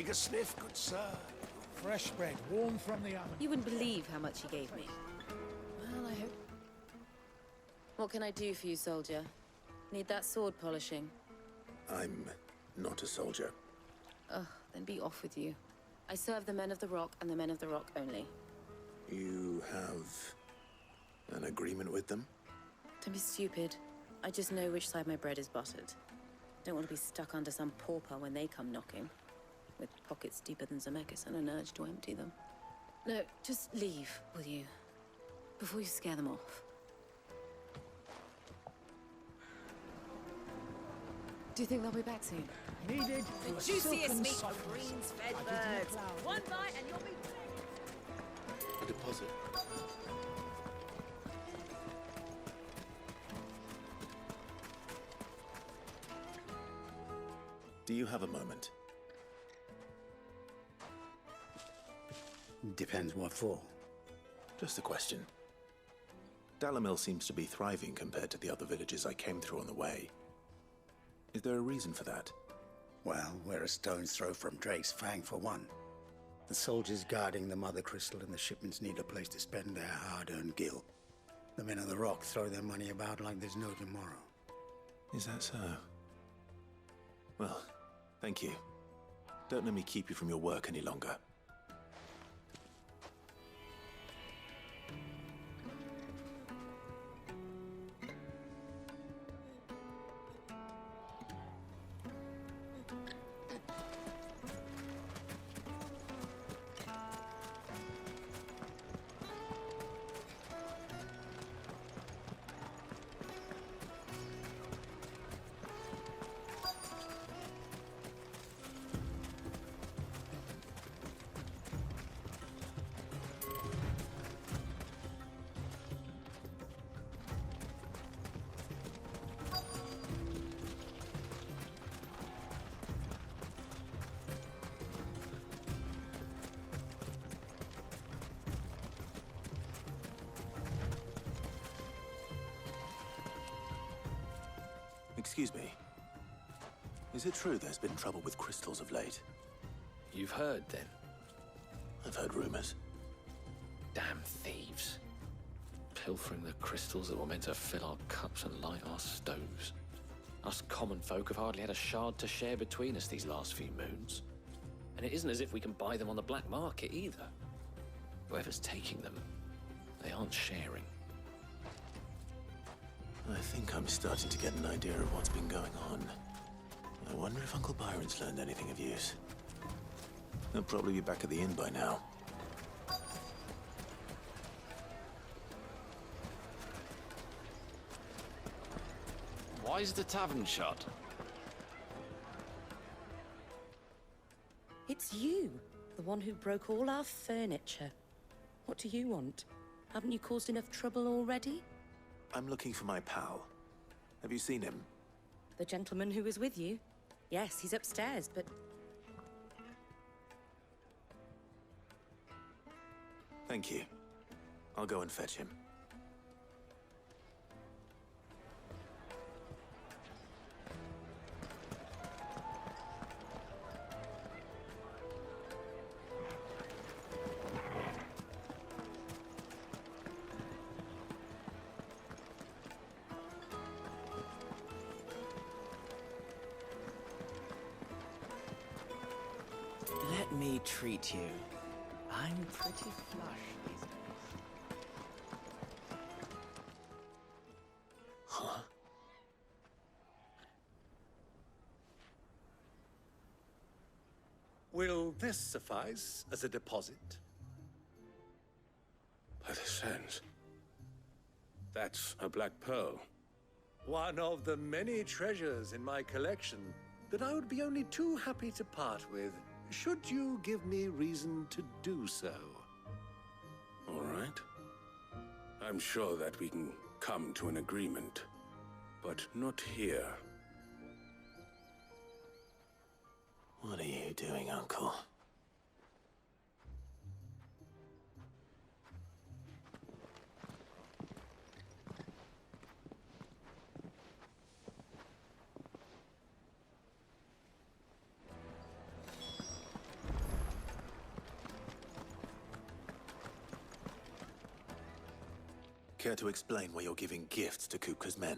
Take a sniff, good sir. Fresh bread, warm from the oven. You wouldn't believe how much he gave me. Well, I hope... What can I do for you, soldier? Need that sword polishing? I'm not a soldier. Ugh, then be off with you. I serve the men of the Rock and the men of the Rock only. You have an agreement with them? Don't be stupid. I just know which side my bread is buttered. Don't want to be stuck under some pauper when they come knocking. With pockets deeper than Zemeckis and an urge to empty them. No, just leave, will you? Before you scare them off. Do you think they'll be back soon? Needed The for juiciest silken meat for softness. greens-fed I did birds. not allow One it. bite and you'll be... A deposit. Do you have a moment? Depends what for. Just a question. Dalamil seems to be thriving compared to the other villages I came through on the way. Is there a reason for that? Well, we're a stone's throw from Drake's Fang for one. The soldiers guarding the Mother Crystal and the shipments need a place to spend their hard-earned gil. The men of the Rock throw their money about like there's no tomorrow. Is that so? Well, thank you. Don't let me keep you from your work any longer. Excuse me. Is it true there's been trouble with crystals of late? You've heard, then? I've heard rumors. Damn thieves. Pilfering the crystals that were meant to fill our cups and light our stoves. Us common folk have hardly had a shard to share between us these last few moons. And it isn't as if we can buy them on the black market either. Whoever's taking them, they aren't sharing. I think I'm starting to get an idea of what's been going on. I wonder if Uncle Byron's learned anything of use. He'll probably be back at the inn by now. Why's the tavern shut? It's you, the one who broke all our furniture. What do you want? Haven't you caused enough trouble already? I'm looking for my pal. Have you seen him? The gentleman who was with you? Yes, he's upstairs, but... Thank you. I'll go and fetch him. Let me treat you. I'm pretty flush these days. Huh? Will this suffice as a deposit? By the sands. That's a black pearl. One of the many treasures in my collection that I would be only too happy to part with, should you give me reason to do so. All right. I'm sure that we can come to an agreement, but not here. What are you doing, Uncle? Care to explain why you're giving gifts to Kupka's men?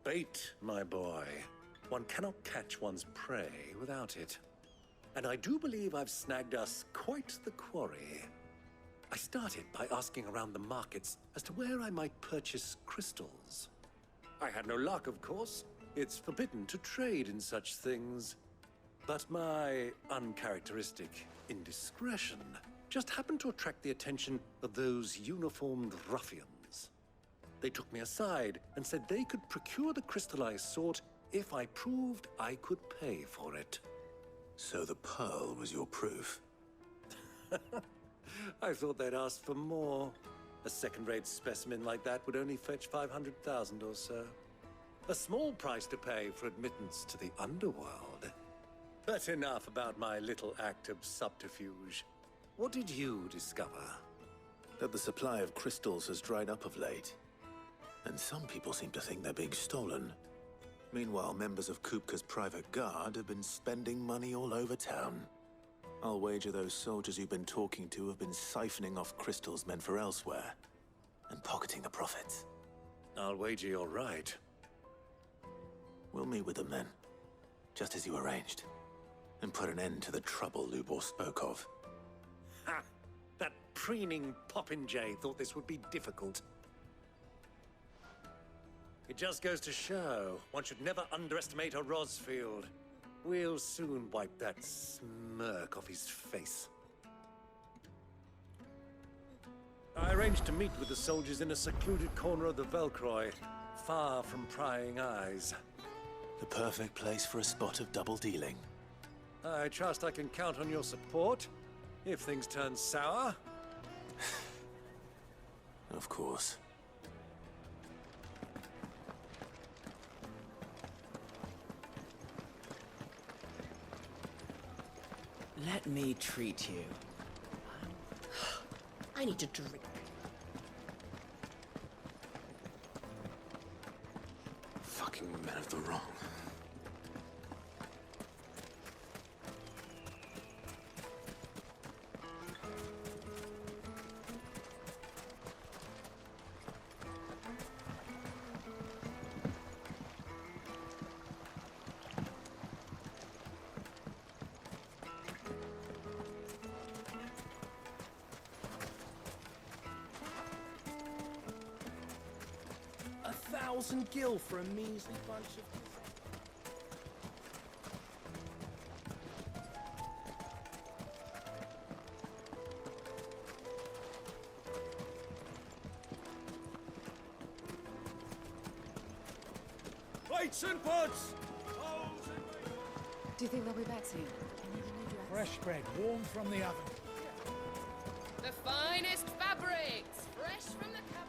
Bait, my boy. One cannot catch one's prey without it. And I do believe I've snagged us quite the quarry. I started by asking around the markets as to where I might purchase crystals. I had no luck, of course. It's forbidden to trade in such things. But my uncharacteristic indiscretion just happened to attract the attention of those uniformed ruffians. They took me aside and said they could procure the crystal I sought if I proved I could pay for it. So the pearl was your proof? I thought they'd ask for more. A second-rate specimen like that would only fetch 500,000 or so. A small price to pay for admittance to the underworld. But enough about my little act of subterfuge. What did you discover? That the supply of crystals has dried up of late. And some people seem to think they're being stolen. Meanwhile, members of Kupka's private guard have been spending money all over town. I'll wager those soldiers you've been talking to have been siphoning off crystals meant for elsewhere, and pocketing the profits. I'll wager you're right. We'll meet with them then, just as you arranged, and put an end to the trouble Lubor spoke of. Ha! That preening popinjay thought this would be difficult. It just goes to show, one should never underestimate a Rosfield. We'll soon wipe that smirk off his face. I arranged to meet with the soldiers in a secluded corner of the Velcroy, far from prying eyes. The perfect place for a spot of double dealing. I trust I can count on your support, if things turn sour. Of course. Let me treat you. I need to drink. Fucking men of the wrong. $1,000 for a measly bunch of... Plates and pots! Do you think they'll be back soon? Fresh bread, warm from the oven. The finest fabrics, fresh from the capital.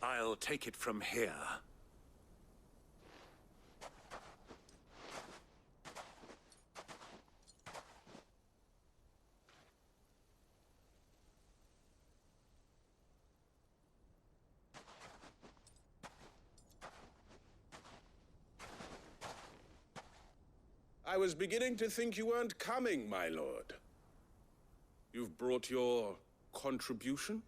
I'll take it from here. I was beginning to think you weren't coming, my lord. You've brought your contribution?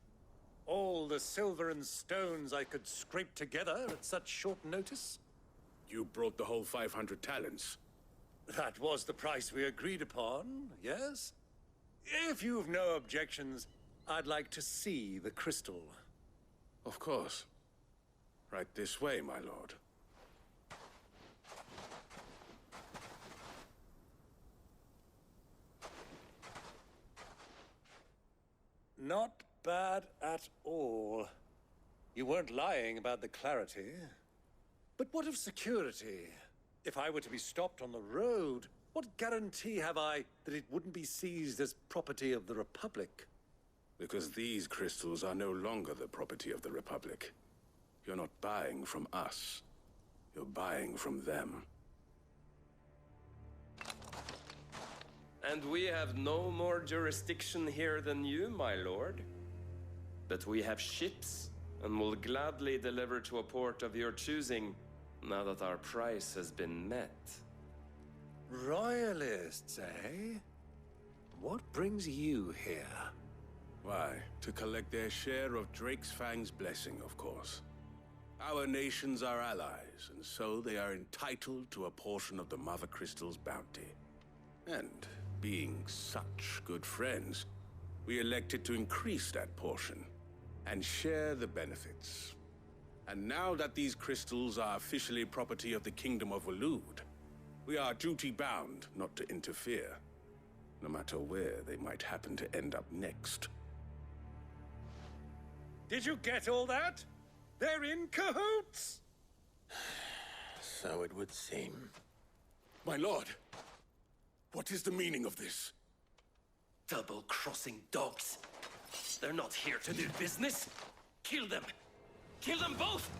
All the silver and stones I could scrape together at such short notice? You brought the whole 500 talents. That was the price we agreed upon, yes? If you've no objections, I'd like to see the crystal. Of course. Right this way, my lord. Not bad at all. You weren't lying about the clarity. But what of security? If I were to be stopped on the road, what guarantee have I that it wouldn't be seized as property of the Republic? Because these crystals are no longer the property of the Republic. You're not buying from us. You're buying from them. And we have no more jurisdiction here than you, my lord. But we have ships, and will gladly deliver to a port of your choosing, now that our price has been met. Royalists, eh? What brings you here? Why, to collect their share of Drake's Fang's blessing, of course. Our nations are allies, and so they are entitled to a portion of the Mother Crystal's bounty. And, being such good friends, we elected to increase that portion and share the benefits. And now that these crystals are officially property of the Kingdom of Waloed, we are duty-bound not to interfere, no matter where they might happen to end up next. Did you get all that? They're in cahoots! So it would seem. My lord, what is the meaning of this? Double-crossing dogs. They're not here to do business. Kill them. Kill them both!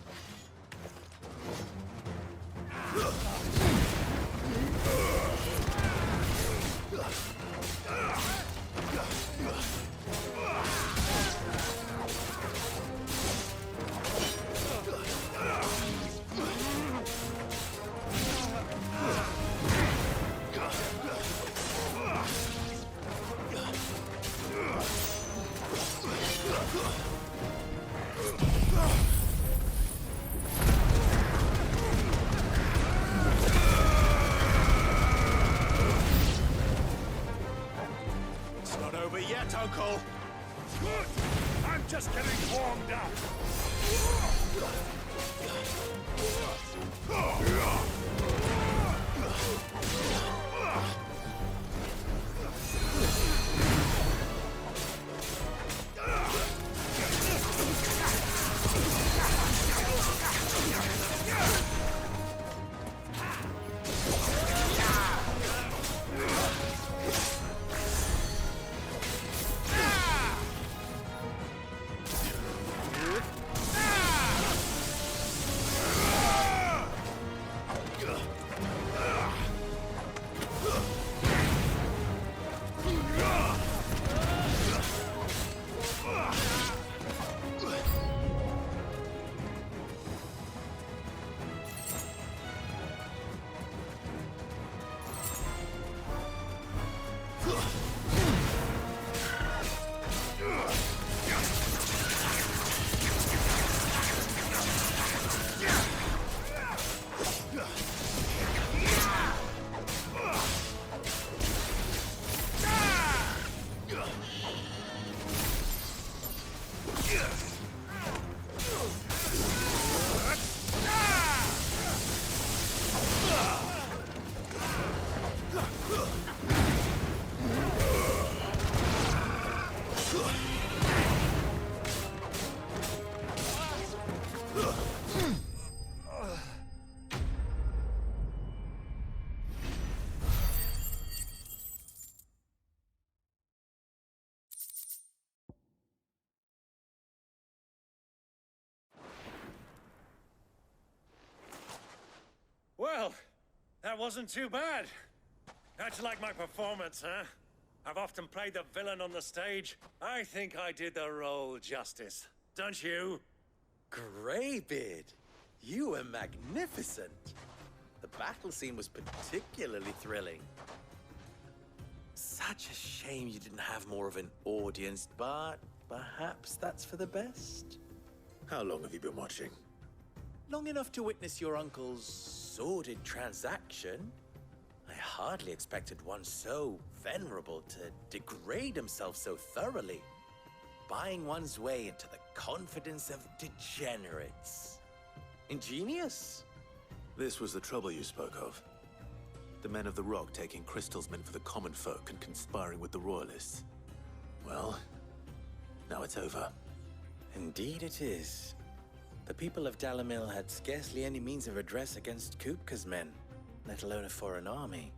It's not over yet, Uncle! Good! I'm just getting warmed up. Well, that wasn't too bad. How'd you like my performance, huh? I've often played the villain on the stage. I think I did the role justice. Don't you? Greybeard, you were magnificent. The battle scene was particularly thrilling. Such a shame you didn't have more of an audience, but perhaps that's for the best. How long have you been watching? Long enough to witness your uncle's sordid transaction. I hardly expected one so venerable to degrade himself so thoroughly. Buying one's way into the confidence of degenerates. Ingenious. This was the trouble you spoke of. The men of the Rock taking Crystal's men for the common folk and conspiring with the Royalists. Well, now it's over. Indeed it is. The people of Dalamil had scarcely any means of redress against Kupka's men, let alone a foreign army.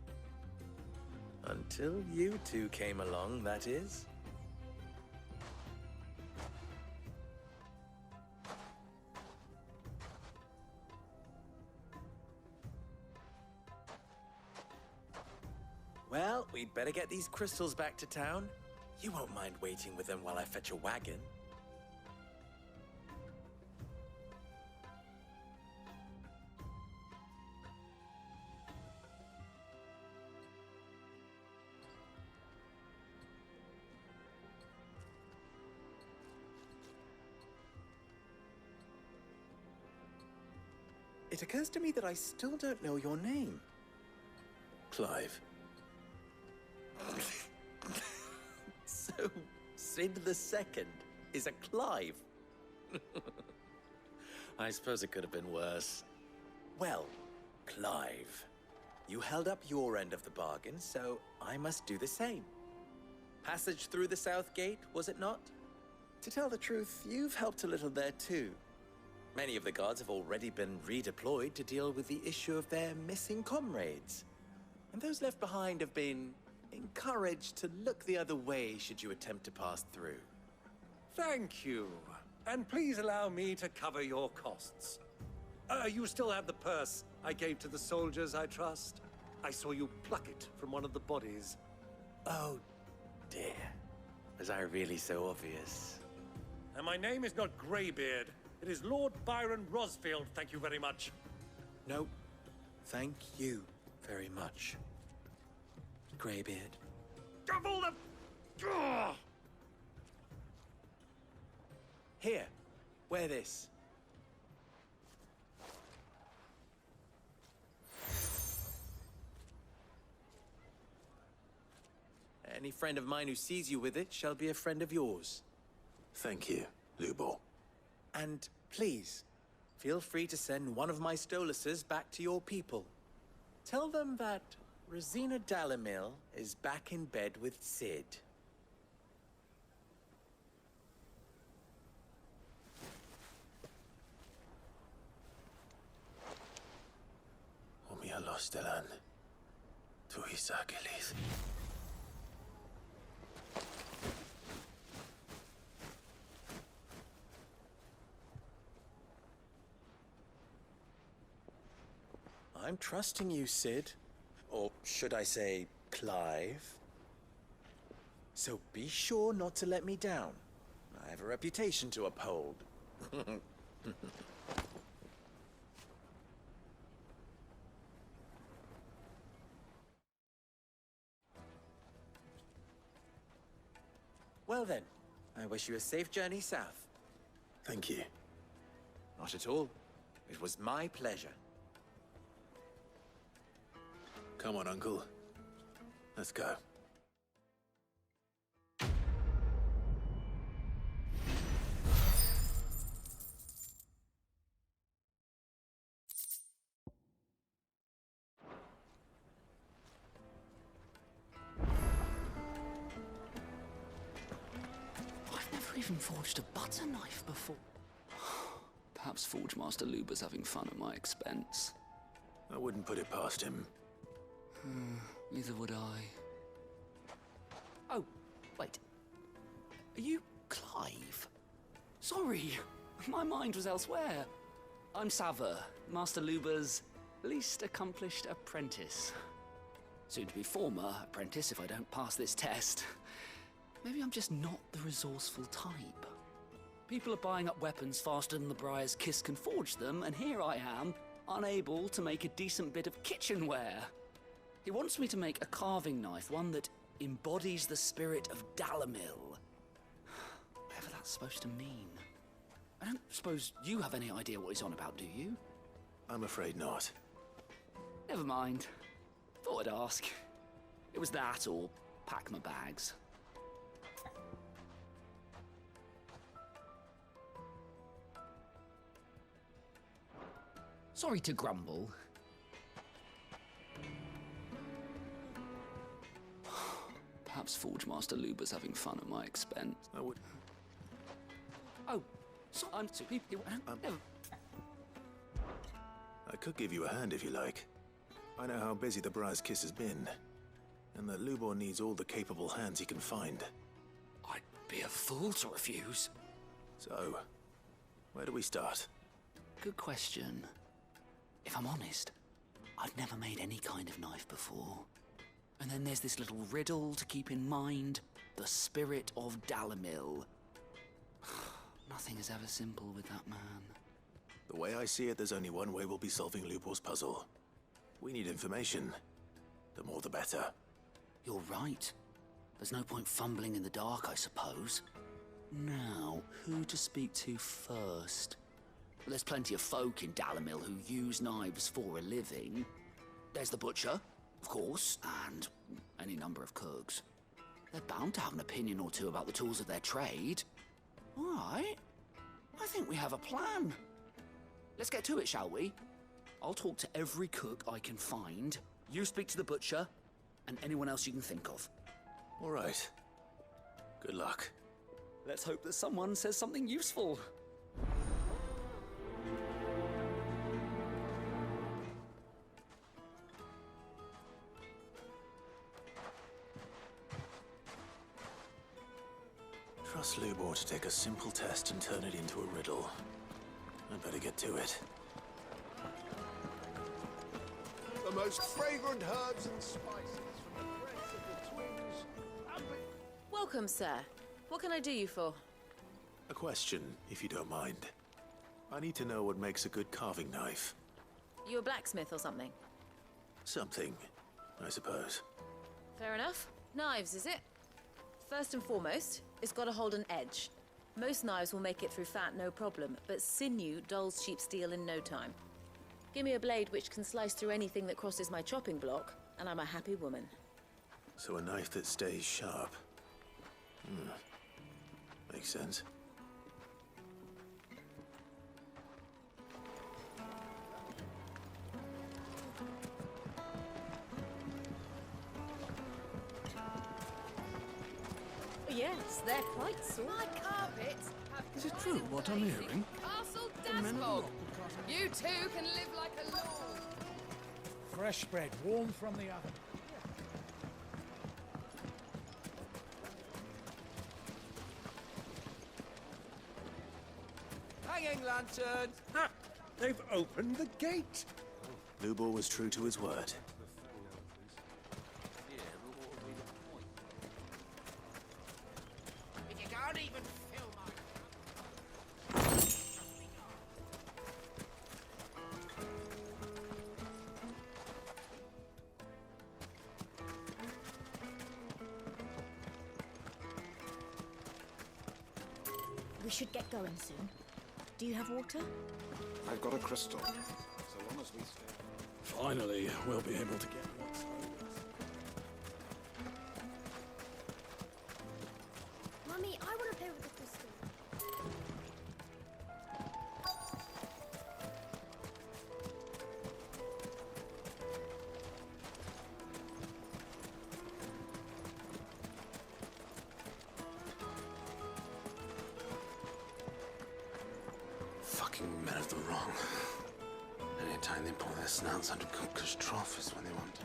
Until you two came along, that is. Well, we'd better get these crystals back to town. You won't mind waiting with them while I fetch a wagon. It occurs to me that I still don't know your name. Clive. So, Sid the Second is a Clive? I suppose it could have been worse. Well, Clive, you held up your end of the bargain, so I must do the same. Passage through the South Gate, was it not? To tell the truth, you've helped a little there too. Many of the guards have already been redeployed to deal with the issue of their missing comrades. And those left behind have been encouraged to look the other way should you attempt to pass through. Thank you. And please allow me to cover your costs. You still have the purse I gave to the soldiers, I trust? I saw you pluck it from one of the bodies. Oh, dear. Was I really so obvious? And my name is not Greybeard. It is Lord Byron Rosfield, thank you very much. No, thank you very much, Greybeard. Of all the... Ugh! Here, wear this. Any friend of mine who sees you with it shall be a friend of yours. Thank you, Lubor. And please, feel free to send one of my Stoluses back to your people. Tell them that Rosina Dalamil is back in bed with Sid. Omia Lostelan. Tuisa Gelith. I'm trusting you, Sid. Or should I say, Clive? So be sure not to let me down. I have a reputation to uphold. Well then, I wish you a safe journey south. Thank you. Not at all. It was my pleasure. Come on, Uncle. Let's go. I've never even forged a butter knife before. Perhaps Forge Master Luber's having fun at my expense. I wouldn't put it past him. Neither would I. Oh, wait. Are you Clive? Sorry, my mind was elsewhere. I'm Sava, Master Luber's least accomplished apprentice. Soon to be former apprentice if I don't pass this test. Maybe I'm just not the resourceful type. People are buying up weapons faster than the Briar's Kiss can forge them, and here I am, unable to make a decent bit of kitchenware. He wants me to make a carving knife, one that embodies the spirit of Dalamil. Whatever that's supposed to mean. I don't suppose you have any idea what he's on about, do you? I'm afraid not. Never mind. Thought I'd ask. It was that or pack my bags. Sorry to grumble. Perhaps Forge Master Luber's having fun at my expense. I would... Oh, so I'm too... I could give you a hand if you like. I know how busy the Briar's Kiss has been, and that Lubor needs all the capable hands he can find. I'd be a fool to refuse. So, where do we start? Good question. If I'm honest, I've never made any kind of knife before. And then there's this little riddle to keep in mind. The spirit of Dalamil. Nothing is ever simple with that man. The way I see it, there's only one way we'll be solving Lubor's puzzle. We need information. The more the better. You're right. There's no point fumbling in the dark, I suppose. Now, who to speak to first? There's plenty of folk in Dalamil who use knives for a living. There's the butcher, of course, and any number of cooks. They're bound to have an opinion or two about the tools of their trade. All right. I think we have a plan. Let's get to it, shall we? I'll talk to every cook I can find. You speak to the butcher, and anyone else you can think of. All right. Good luck. Let's hope that someone says something useful. Trust Lubor to take a simple test and turn it into a riddle. I'd better get to it. The most fragrant herbs and spices from the breasts of the twins. Welcome, sir. What can I do you for? A question, if you don't mind. I need to know what makes a good carving knife. You a blacksmith or something? Something, I suppose. Fair enough. Knives, is it? First and foremost, it's got to hold an edge. Most knives will make it through fat, no problem, but sinew dulls cheap steel in no time. Give me a blade which can slice through anything that crosses my chopping block, and I'm a happy woman. So a knife that stays sharp. Makes sense. Yes, they're quite sore. My carpets have Is it true what I'm hearing? Castle The men of the Dasbog. rock You too can live like a lord. Fresh bread, warm from the oven. Hanging lantern! Ah! They've opened the gate! Lubor was true to his word. If you can't even fill We should get going soon. Do you have water? I've got a crystal. So long as we stay. Finally, we'll be able to get what's owed us. Mummy, I want to play with the crystal. Fucking men of the wrong. Anytime they pull their snouts out of Cook's trough is when they want to.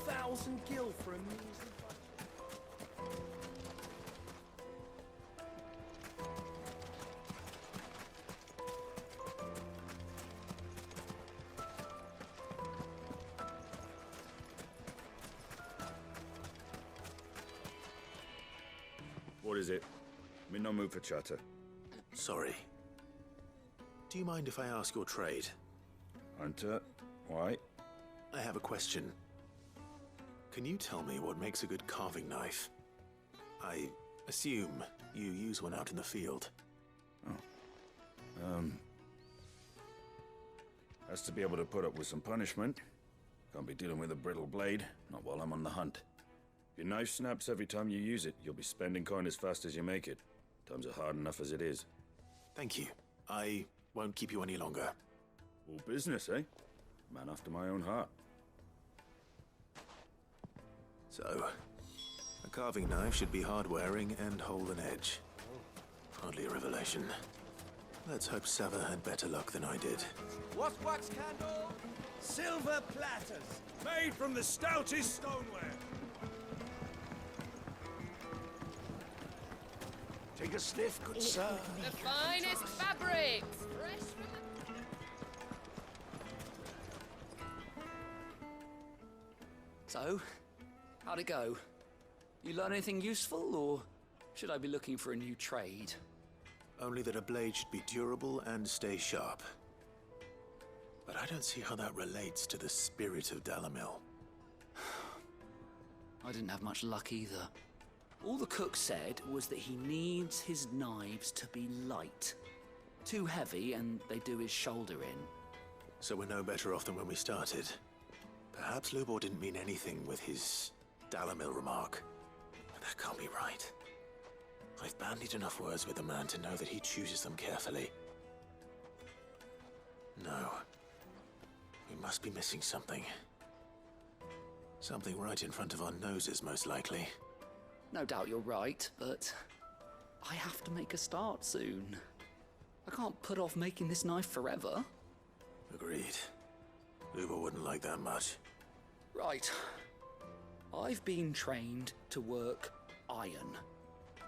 $1,000 for a measly What is it? I'm in no mood for chatter. Sorry. Do you mind if I ask your trade? Hunter, why? I have a question. Can you tell me what makes a good carving knife? I assume you use one out in the field. Has to be able to put up with some punishment. Can't be dealing with a brittle blade, not while I'm on the hunt. If your knife snaps every time you use it, you'll be spending coin as fast as you make it. Times are hard enough as it is. Thank you. I won't keep you any longer. All business, eh? Man after my own heart. So, a carving knife should be hard-wearing and hold an edge. Hardly a revelation. Let's hope Sava had better luck than I did. What wax candle? Silver platters, made from the stoutest stoneware. Take a sniff, good sir. The finest fabrics, fresh from the... So, how'd it go? You learn anything useful, or should I be looking for a new trade? Only that a blade should be durable and stay sharp. But I don't see how that relates to the spirit of Dalamil. I didn't have much luck either. All the cook said was that he needs his knives to be light. Too heavy and they do his shoulder in. So we're no better off than when we started. Perhaps Lubor didn't mean anything with his Dalamil remark. But that can't be right. I've bandied enough words with the man to know that he chooses them carefully. No. We must be missing something. Something right in front of our noses, most likely. No doubt you're right, but I have to make a start soon. I can't put off making this knife forever. Agreed. Lubor wouldn't like that much. Right. I've been trained to work iron.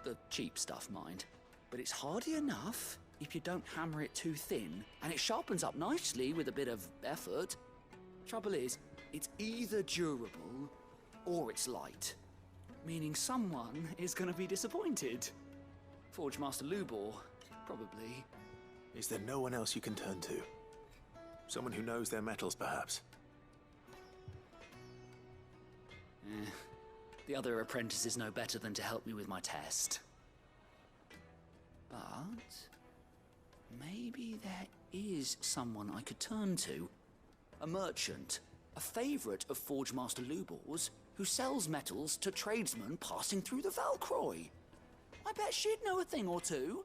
The cheap stuff, mind. But it's hardy enough if you don't hammer it too thin, and it sharpens up nicely with a bit of effort. Trouble is, it's either durable or it's light. Meaning someone is gonna be disappointed. Forge Master Lubor, probably. Is there no one else you can turn to? Someone who knows their metals, perhaps? The other apprentices know better than to help me with my test. But maybe there is someone I could turn to. A merchant, a favorite of Forge Master Lubor's, who sells metals to tradesmen passing through the Valcroy. I bet she'd know a thing or two.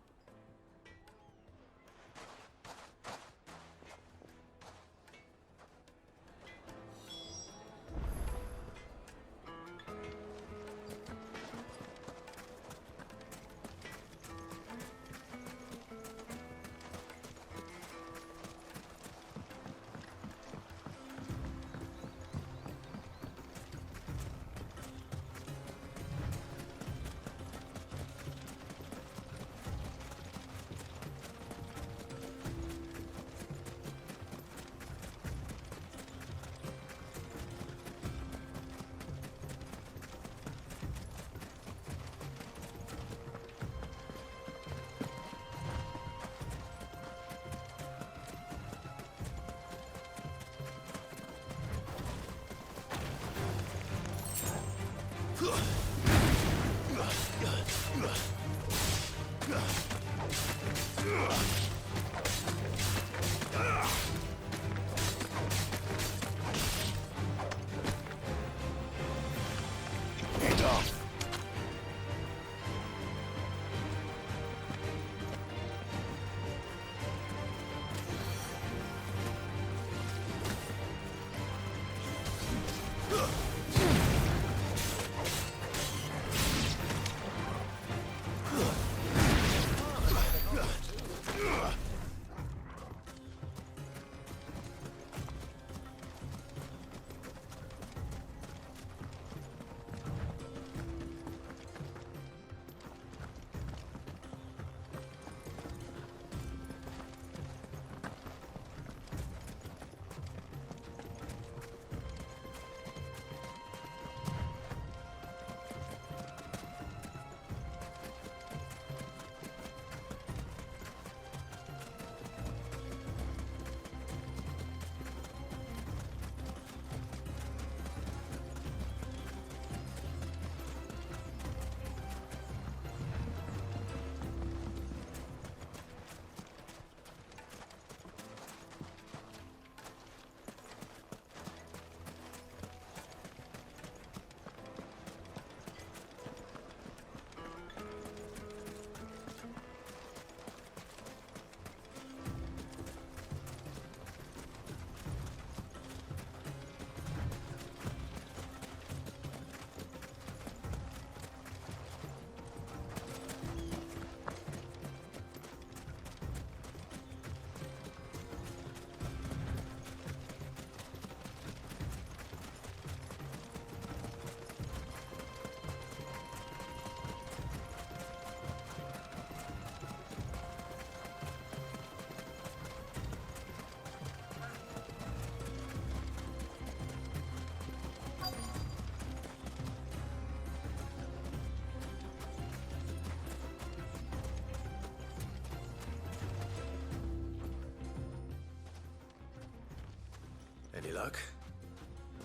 Any luck?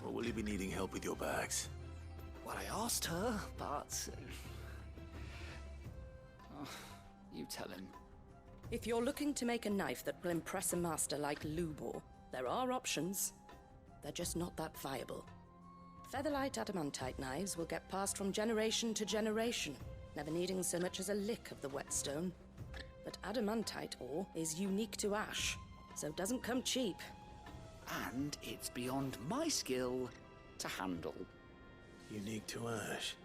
Or will you be needing help with your bags? Well, I asked her, but... Oh, you tell him. If you're looking to make a knife that will impress a master like Lubor, there are options. They're just not that viable. Featherlight adamantite knives will get passed from generation to generation, never needing so much as a lick of the whetstone. But adamantite ore is unique to ash, so it doesn't come cheap. And it's beyond my skill to handle. Unique to ash.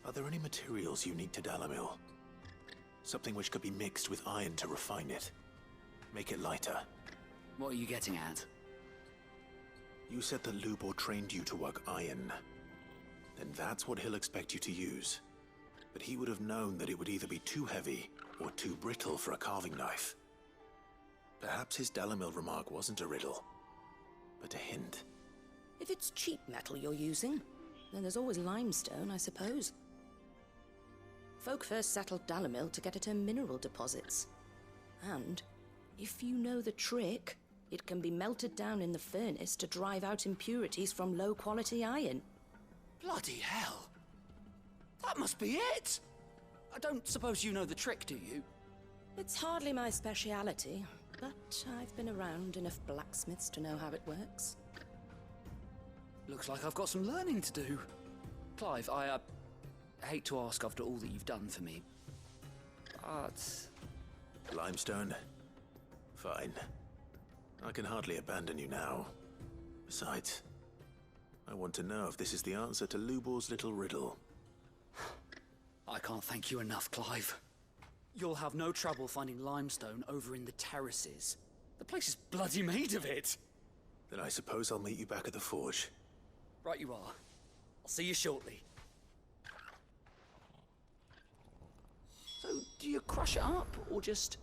Are there any materials unique to Dalamil? Something which could be mixed with iron to refine it. Make it lighter. What are you getting at? You said that Lubor trained you to work iron. Then that's what he'll expect you to use. But he would have known that it would either be too heavy or too brittle for a carving knife. Perhaps his Dalamil remark wasn't a riddle, but a hint. If it's cheap metal you're using, then there's always limestone, I suppose. Folk first settled Dalamil to get at her mineral deposits. And, if you know the trick, it can be melted down in the furnace to drive out impurities from low-quality iron. Bloody hell! That must be it! I don't suppose you know the trick, do you? It's hardly my speciality, but I've been around enough blacksmiths to know how it works. Looks like I've got some learning to do. Clive, I hate to ask after all that you've done for me, but... Limestone? Fine. I can hardly abandon you now. Besides, I want to know if this is the answer to Lubor's little riddle. I can't thank you enough, Clive. You'll have no trouble finding limestone over in the terraces. The place is bloody made of it. Then I suppose I'll meet you back at the forge. Right you are. I'll see you shortly. So, do you crush it up, or just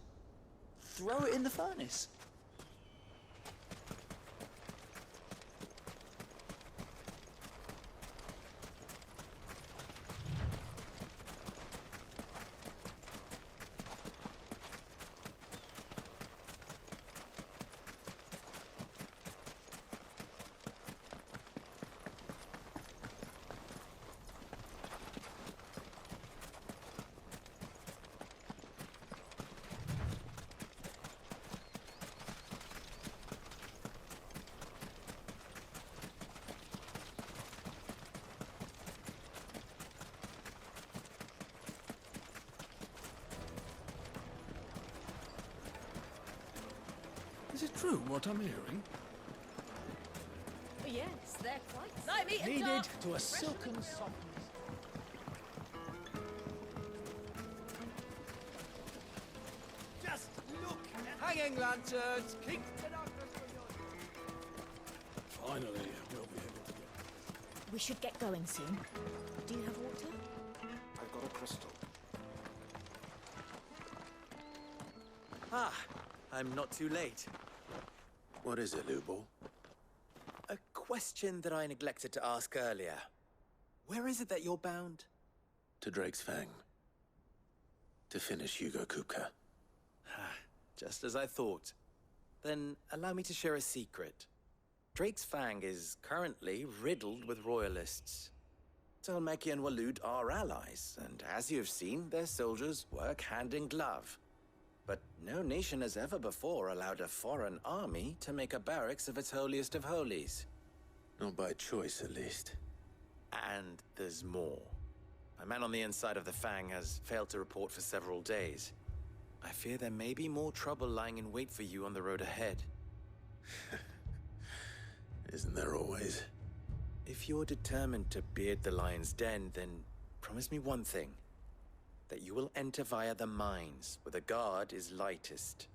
throw it in the furnace? Is it true what I'm hearing? Yes, they're quite slimy and Needed dark. to a silken softness. Just look at hanging lanterns. Keep the darkness from your... Finally, we'll be able to get... We should get going soon. Do you have water? I've got a crystal. Ah, I'm not too late. What is it, Lubor? A question that I neglected to ask earlier. Where is it that you're bound? To Drake's Fang. To finish Hugo Kupka. Just as I thought. Then allow me to share a secret. Drake's Fang is currently riddled with royalists. Talmeki and Walud are allies, and as you have seen, their soldiers work hand in glove. But no nation has ever before allowed a foreign army to make a barracks of its holiest of holies. Not by choice, at least. And there's more. A man on the inside of the Fang has failed to report for several days. I fear there may be more trouble lying in wait for you on the road ahead. Isn't there always? If you're determined to beard the lion's den, then promise me one thing. That you will enter via the mines, where the guard is lightest.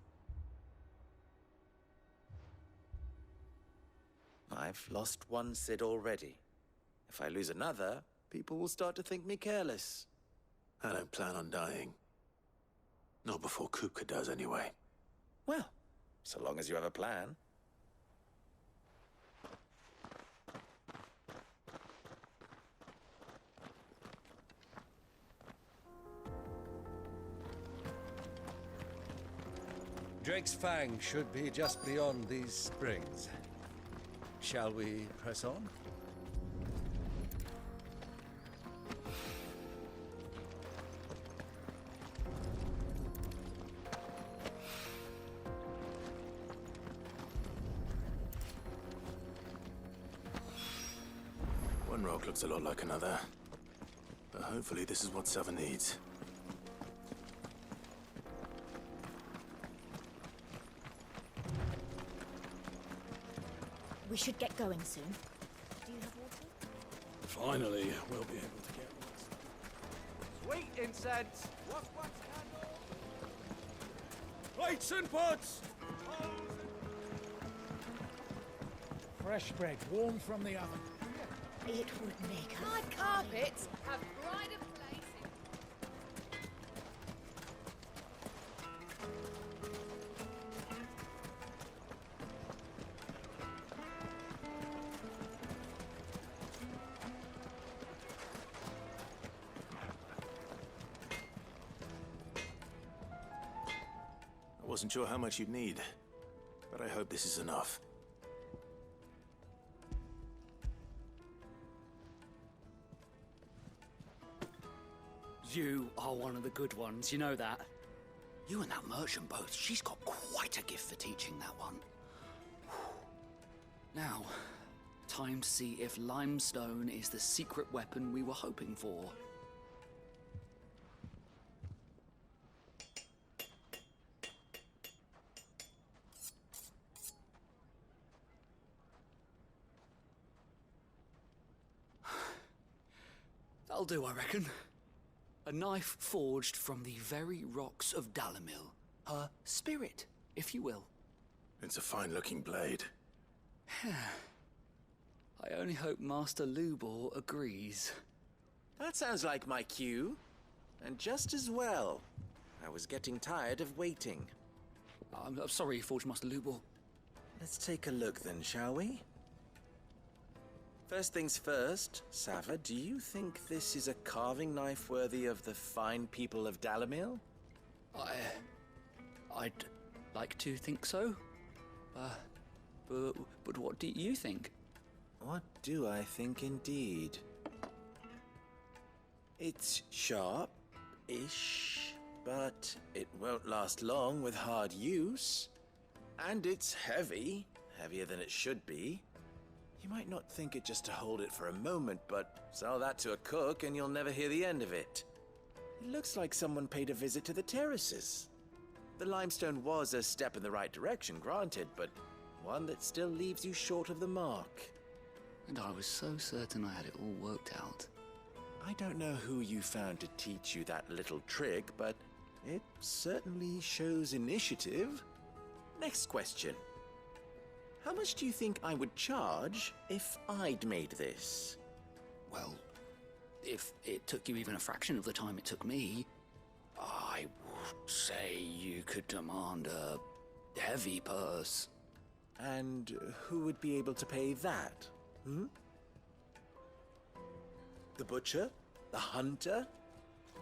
I've lost one Cid already. If I lose another, people will start to think me careless. I don't plan on dying. Not before Kupka does, anyway. Well, so long as you have a plan. Drake's Fang should be just beyond these springs. Shall we press on? One rock looks a lot like another. But hopefully this is what Sava needs. We should get going soon. Do you have water? Finally, we'll be able to get Sweet incense! What's candle? plates and pots! Fresh bread, warm from the oven. It would make a My carpets have brighter places. I wasn't sure how much you'd need, but I hope this is enough. You are one of the good ones, you know that? You and that merchant both, she's got quite a gift for teaching that one. Now, time to see if limestone is the secret weapon we were hoping for. That'll do, I reckon. A knife forged from the very rocks of Dalamil. Her spirit, if you will. It's a fine-looking blade. I only hope Master Lubor agrees. That sounds like my cue. And just as well. I was getting tired of waiting. I'm sorry, Forge Master Lubor. Let's take a look then, shall we? First things first, Sava, do you think this is a carving knife worthy of the fine people of Dalamil? I'd like to think so. But what do you think? What do I think indeed? It's sharp-ish, but it won't last long with hard use. And it's heavy, heavier than it should be. You might not think it just to hold it for a moment, but sell that to a cook and you'll never hear the end of it. It looks like someone paid a visit to the terraces. The limestone was a step in the right direction, granted, but one that still leaves you short of the mark. And I was so certain I had it all worked out. I don't know who you found to teach you that little trick, but it certainly shows initiative. Next question. How much do you think I would charge if I'd made this? Well, if it took you even a fraction of the time it took me, I would say you could demand a heavy purse. And who would be able to pay that? The butcher? The hunter?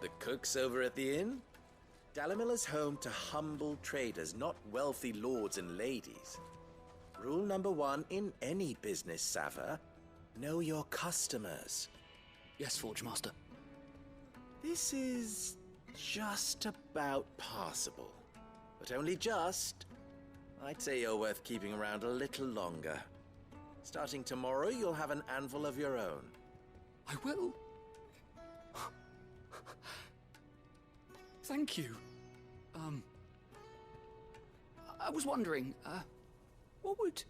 The cooks over at the inn? Dalamil is home to humble traders, not wealthy lords and ladies. Rule number one in any business, Sava, know your customers. Yes, Forge Master. This is just about passable. But only just. I'd say you're worth keeping around a little longer. Starting tomorrow, you'll have an anvil of your own. I will. Thank you. I was wondering, what would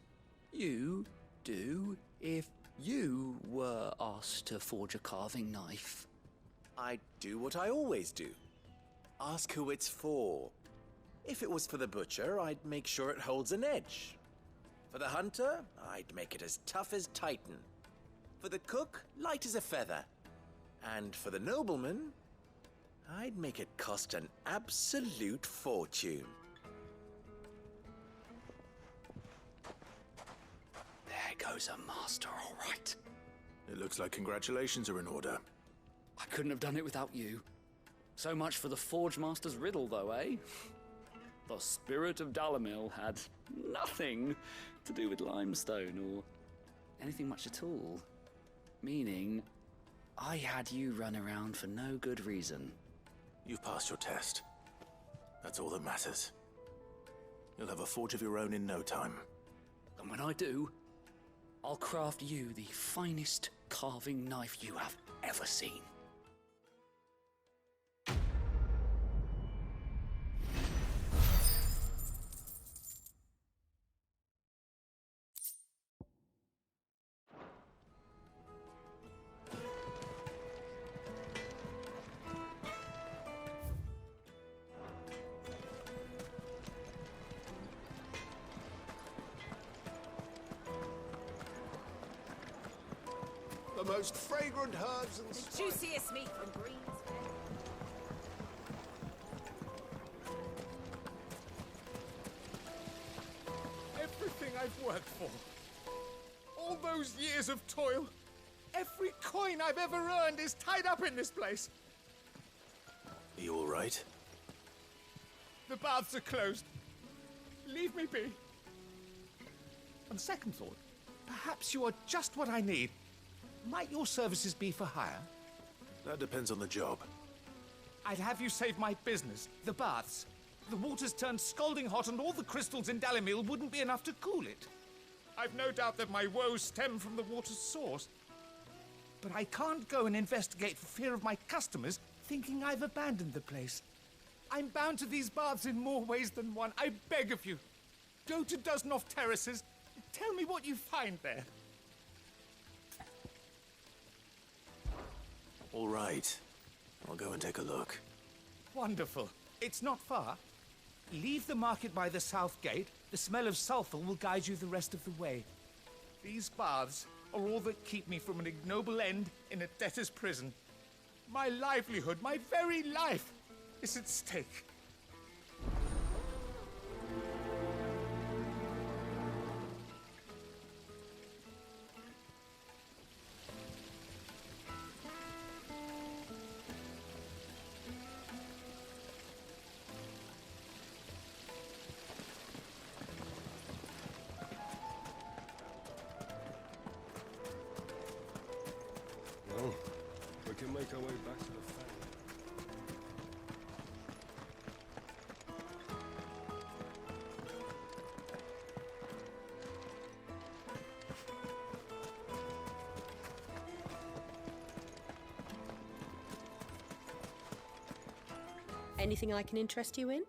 you do if you were asked to forge a carving knife? I'd do what I always do. Ask who it's for. If it was for the butcher, I'd make sure it holds an edge. For the hunter, I'd make it as tough as Titan. For the cook, light as a feather. And for the nobleman, I'd make it cost an absolute fortune. There goes a master, all right. It looks like congratulations are in order. I couldn't have done it without you. So much for the Forge Master's riddle, though, eh? The spirit of Dalamil had nothing to do with limestone or anything much at all. Meaning, I had you run around for no good reason. You've passed your test. That's all that matters. You'll have a forge of your own in no time. And when I do, I'll craft you the finest carving knife you have ever seen. The most fragrant herbs and The juiciest meat from Green's Everything I've worked for. All those years of toil. Every coin I've ever earned is tied up in this place. Are you all right? The baths are closed. Leave me be. On second thought, perhaps you are just what I need. Might your services be for hire? That depends on the job. I'd have you save my business, the baths. The water's turned scalding hot and all the crystals in Dalamil wouldn't be enough to cool it. I've no doubt that my woes stem from the water's source. But I can't go and investigate for fear of my customers thinking I've abandoned the place. I'm bound to these baths in more ways than one. I beg of you. Go to Dusnoff Terraces. Tell me what you find there. All right. I'll go and take a look. Wonderful. It's not far. Leave the market by the south gate. The smell of sulfur will guide you the rest of the way. These baths are all that keep me from an ignoble end in a debtor's prison. My livelihood, my very life, is at stake. Well, we can make our way back to the family. Anything I can interest you in?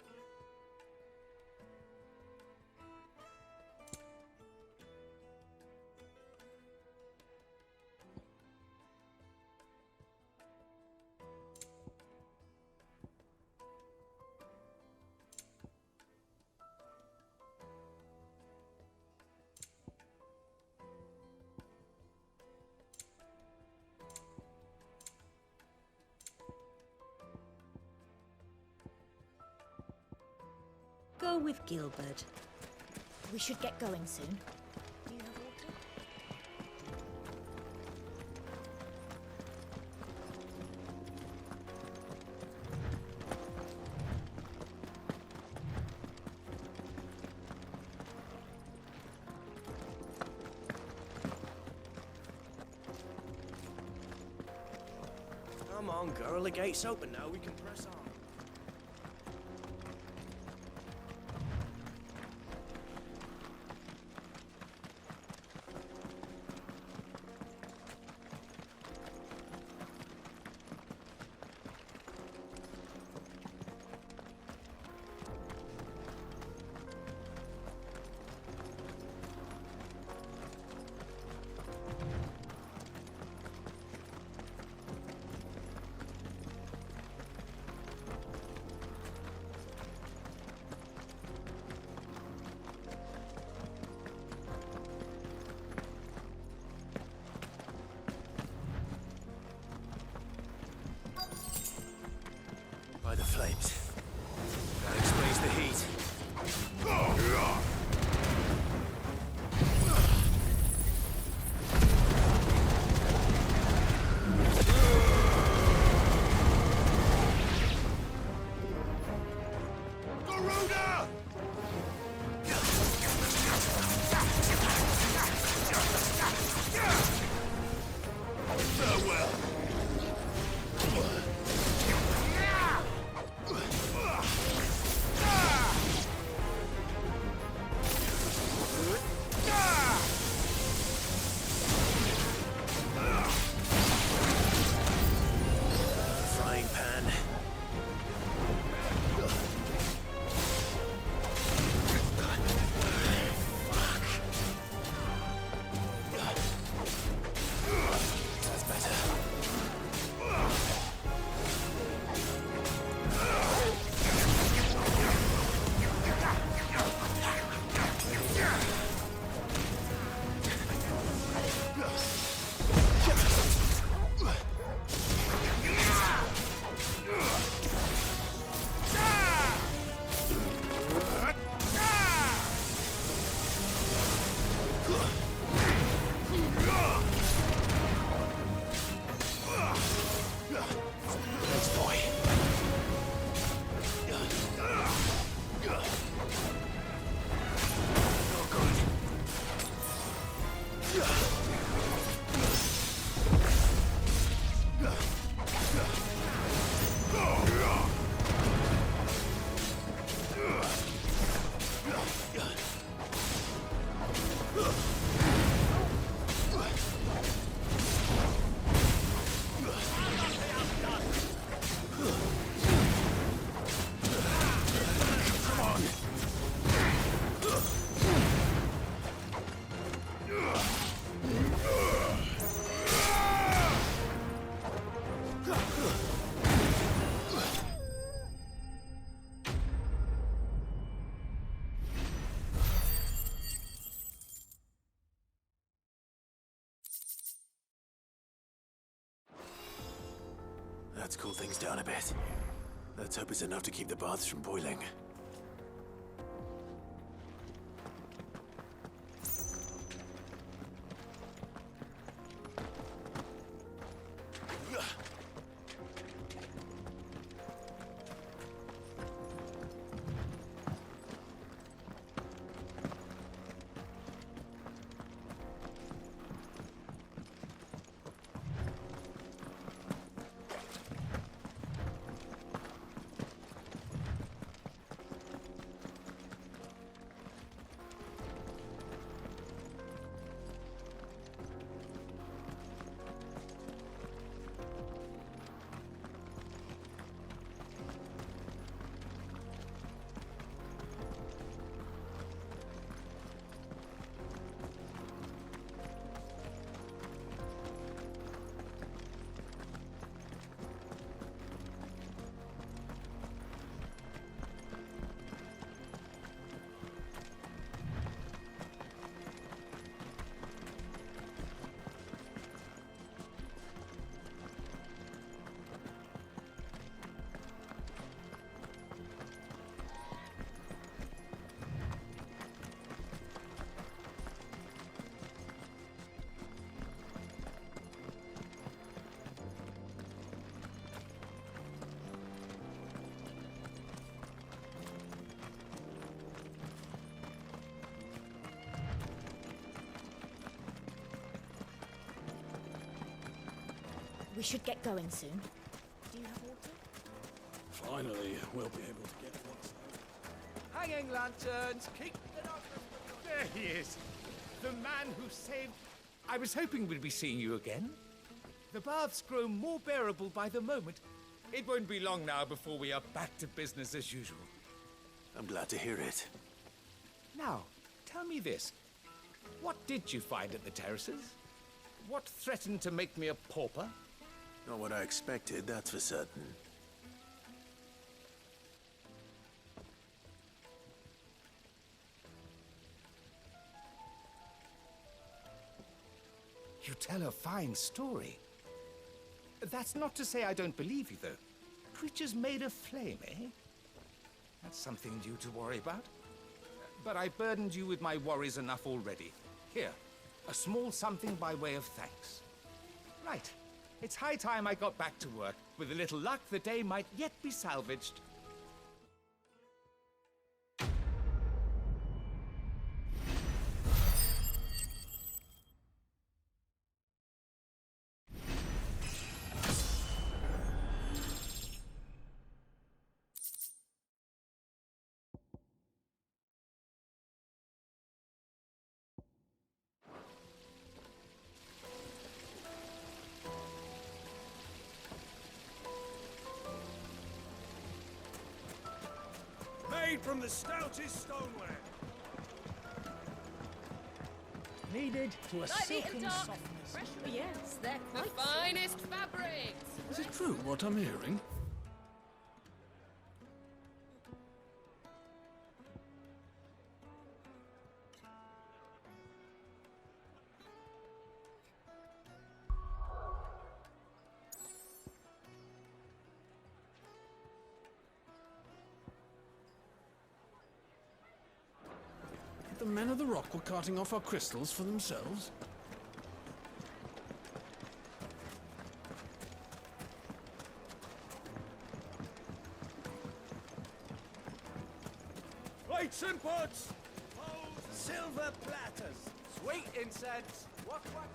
Go with Gilbert. We should get going soon. Do you have water? Come on, girl. The gate's open now. We can press on. By the flames. That explains the heat. Garuda! That's cooled things down a bit. Let's hope it's enough to keep the baths from boiling. We should get going soon. Do you have water? Finally, we'll be able to get things. Hanging lanterns, keep it up. There he is. The man who saved... I was hoping we'd be seeing you again. The baths grow more bearable by the moment. It won't be long now before we are back to business as usual. I'm glad to hear it. Now, tell me this. What did you find at the terraces? What threatened to make me a pauper? Not what I expected, that's for certain. You tell a fine story. That's not to say I don't believe you, though. Creatures made of flame, eh? That's something new to worry about. But I burdened you with my worries enough already. Here, a small something by way of thanks. Right. It's high time I got back to work. With a little luck, the day might yet be salvaged. Made from the stoutest stoneware. Needed to a Lightly silken and dark. softness. Fresh, yes, they're the finest fabrics. Is it true what I'm hearing? The men of the rock were carting off our crystals for themselves? Plates and pots! Silver platters. Sweet incense. What candle?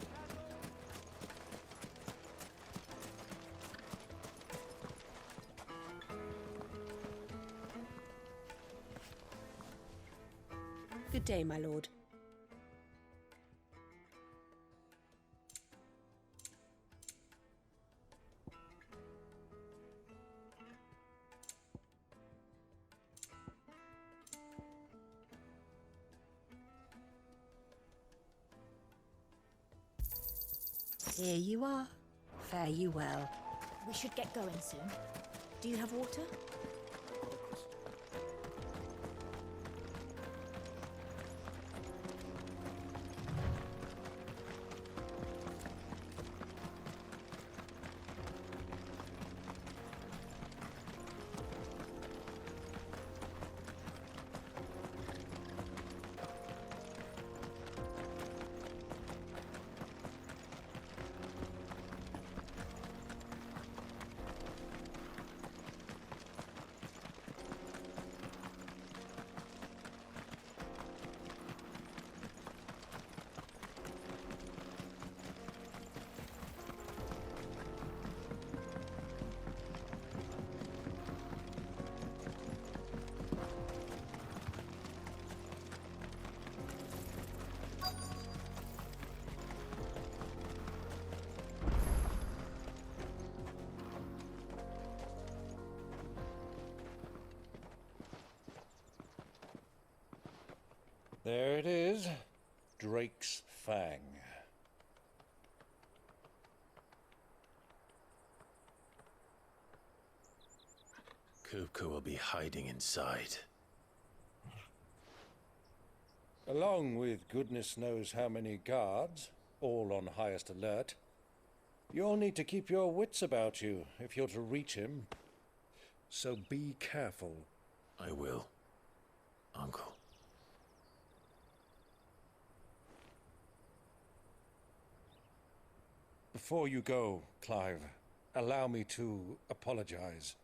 Good day, my lord. Here you are. Fare you well. We should get going soon. Do you have water? There it is. Drake's Fang. Kupka will be hiding inside. Along with goodness knows how many guards, all on highest alert. You'll need to keep your wits about you if you're to reach him. So be careful. I will, Uncle. Before you go, Clive, allow me to apologize.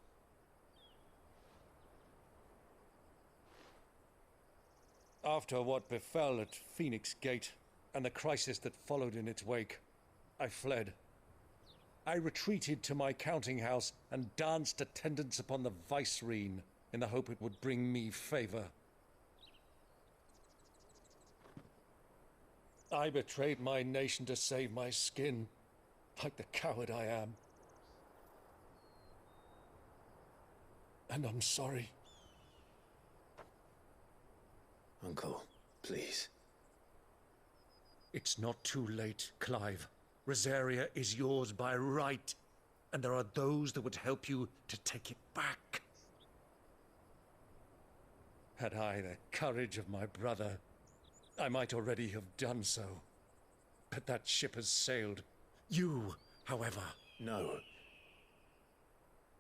After what befell at Phoenix Gate and the crisis that followed in its wake, I fled. I retreated to my counting house and danced attendance upon the vicereine in the hope it would bring me favor. I betrayed my nation to save my skin, like the coward I am. And I'm sorry. Uncle, please. It's not too late, Clive. Rosaria is yours by right, and there are those that would help you to take it back. Had I the courage of my brother, I might already have done so. But that ship has sailed. You, however... No.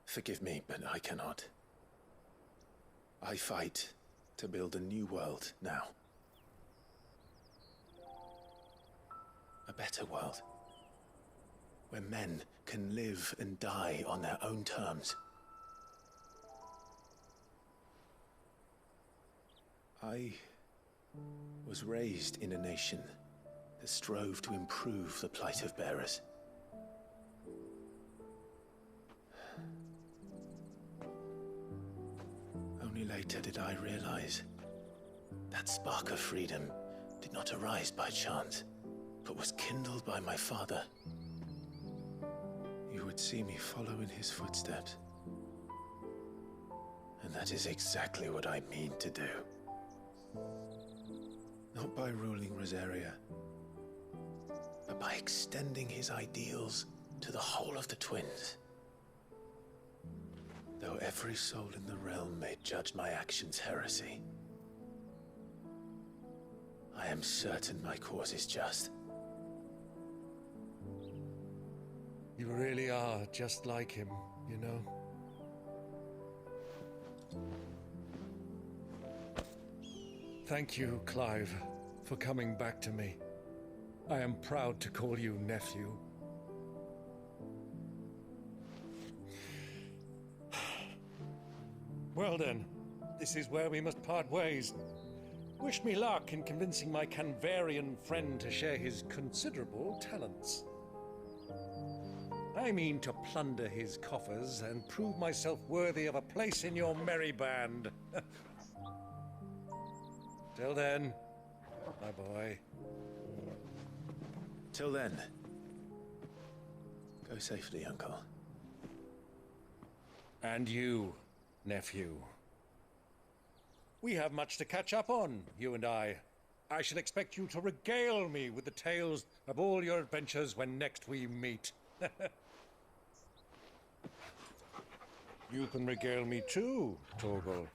Forgive me, but I cannot. I fight to build a new world now. A better world. Where men can live and die on their own terms. I was raised in a nation that strove to improve the plight of bearers. Only later did I realize that spark of freedom did not arise by chance, but was kindled by my father. You would see me follow in his footsteps. And that is exactly what I mean to do. Not by ruling Rosaria, but by extending his ideals to the whole of the twins. Though every soul in the realm may judge my actions heresy, I am certain my cause is just. You really are just like him, you know? Thank you, Clive, for coming back to me. I am proud to call you nephew. Well then, this is where we must part ways. Wish me luck in convincing my Canvarian friend to share his considerable talents. I mean to plunder his coffers and prove myself worthy of a place in your merry band. Till then, my boy. Till then, go safely, Uncle. And you, nephew. We have much to catch up on, you and I. I shall expect you to regale me with the tales of all your adventures when next we meet. You can regale me too, Torgal.